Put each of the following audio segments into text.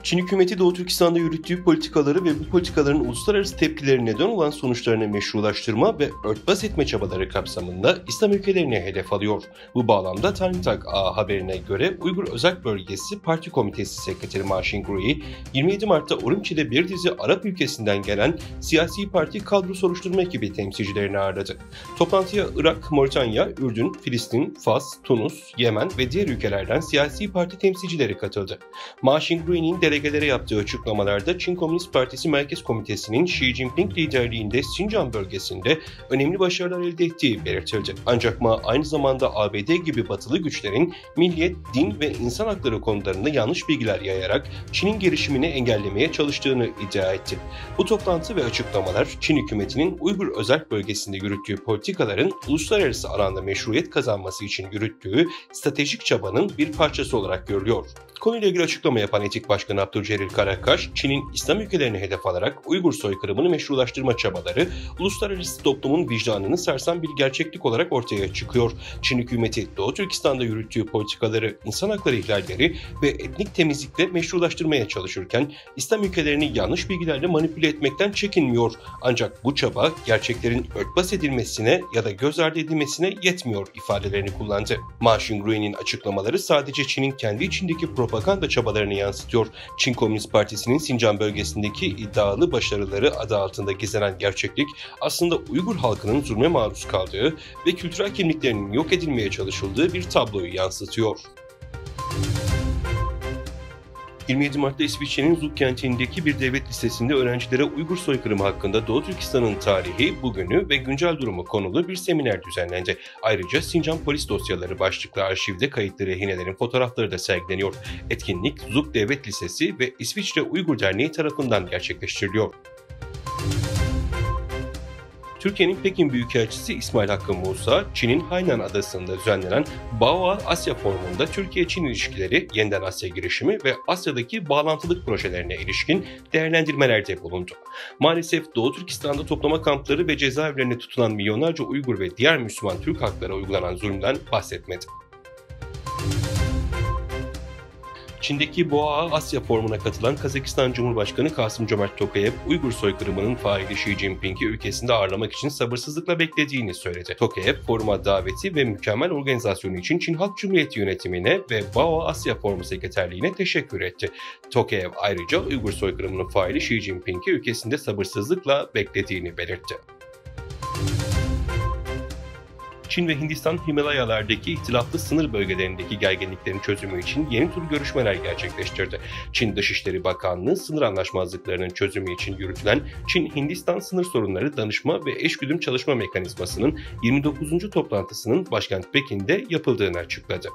Çin hükümeti Doğu Türkistan'da yürüttüğü politikaları ve bu politikaların uluslararası tepkileri neden olan sonuçlarını meşrulaştırma ve örtbas etme çabaları kapsamında İslam ülkelerini hedef alıyor. Bu bağlamda TimeTalk A haberine göre Uygur Özerk Bölgesi Parti Komitesi Sekreteri Ma Xingrui, 27 Mart'ta Urumçi'de bir dizi Arap ülkesinden gelen siyasi parti kadro soruşturma ekibi temsilcilerini ağırladı. Toplantıya Irak, Moritanya, Ürdün, Filistin, Fas, Tunus, Yemen ve diğer ülkelerden siyasi parti temsilcileri katıldı. Ma Xingrui'nin delegelere yaptığı açıklamalarda Çin Komünist Partisi Merkez Komitesi'nin Xi Jinping liderliğinde Sincan bölgesinde önemli başarılar elde ettiği belirtildi. Ancak Ma aynı zamanda ABD gibi batılı güçlerin milliyet, din ve insan hakları konularında yanlış bilgiler yayarak Çin'in gelişimini engellemeye çalıştığını iddia etti. Bu toplantı ve açıklamalar Çin hükümetinin Uygur Özerk Bölgesi'nde yürüttüğü politikaların uluslararası alanda meşruiyet kazanması için yürüttüğü stratejik çabanın bir parçası olarak görülüyor. Konuyla ilgili açıklama yapan Etik Başkanı Abdülcelil Karakaş, Çin'in İslam ülkelerini hedef alarak Uygur soykırımını meşrulaştırma çabaları, uluslararası toplumun vicdanını sarsan bir gerçeklik olarak ortaya çıkıyor. Çin hükümeti Doğu Türkistan'da yürüttüğü politikaları, insan hakları ihlalleri ve etnik temizlikle meşrulaştırmaya çalışırken, İslam ülkelerini yanlış bilgilerle manipüle etmekten çekinmiyor. Ancak bu çaba gerçeklerin örtbas edilmesine ya da göz ardı edilmesine yetmiyor ifadelerini kullandı. Ma Xingrui'nin açıklamaları sadece Çin'in kendi içindeki propaganda çabalarını yansıtıyor. Çin Komünist Partisi'nin Sincan bölgesindeki iddialı başarıları adı altında gizlenen gerçeklik aslında Uygur halkının zulme maruz kaldığı ve kültürel kimliklerinin yok edilmeye çalışıldığı bir tabloyu yansıtıyor. 27 Mart'ta İsviçre'nin Zug kentindeki bir devlet lisesinde öğrencilere Uygur soykırımı hakkında Doğu Türkistan'ın tarihi, bugünü ve güncel durumu konulu bir seminer düzenlendi. Ayrıca Sincan Polis Dosyaları başlıklı arşivde kayıtlı rehinelerin fotoğrafları da sergileniyor. Etkinlik Zug Devlet Lisesi ve İsviçre Uygur Derneği tarafından gerçekleştiriliyor. Türkiye'nin Pekin Büyükelçisi İsmail Hakkı Musa, Çin'in Hainan Adası'nda düzenlenen BAOA Asya Forumu'nda Türkiye-Çin ilişkileri, yeniden Asya girişimi ve Asya'daki bağlantılık projelerine ilişkin değerlendirmelerde bulundu. Maalesef Doğu Türkistan'da toplama kampları ve cezaevlerine tutulan milyonlarca Uygur ve diğer Müslüman Türk halklara uygulanan zulümden bahsetmedi. Çin'deki BOA Asya Forumu'na katılan Kazakistan Cumhurbaşkanı Kasım-Cömert Tokayev, Uygur soykırımının faili Xi Jinping'i ülkesinde ağırlamak için sabırsızlıkla beklediğini söyledi. Tokayev, foruma daveti ve mükemmel organizasyonu için Çin Halk Cumhuriyeti yönetimine ve BOA Asya Forumu Sekreterliğine teşekkür etti. Tokayev ayrıca Uygur soykırımının faili Xi Jinping'i ülkesinde sabırsızlıkla beklediğini belirtti. Çin ve Hindistan Himalayalardaki ihtilaflı sınır bölgelerindeki gerginliklerin çözümü için yeni tur görüşmeler gerçekleştirdi. Çin Dışişleri Bakanlığı sınır anlaşmazlıklarının çözümü için yürütülen Çin-Hindistan Sınır Sorunları Danışma ve Eşgüdüm Çalışma Mekanizması'nın 29. toplantısının başkent Pekin'de yapıldığını açıkladı.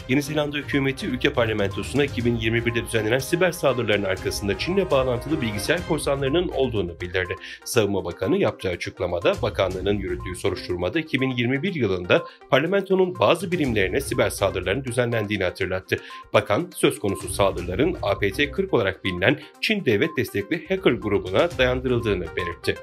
Yeni Zelanda hükümeti ülke parlamentosuna 2021'de düzenlenen siber saldırıların arkasında Çin'le bağlantılı bilgisayar korsanlarının olduğunu bildirdi. Savunma Bakanı yaptığı açıklamada bakanlığının yürüttüğü soruşturmada 2021 yılında parlamentonun bazı birimlerine siber saldırıların düzenlendiğini hatırlattı. Bakan söz konusu saldırıların APT-40 olarak bilinen Çin devlet destekli hacker grubuna dayandırıldığını belirtti.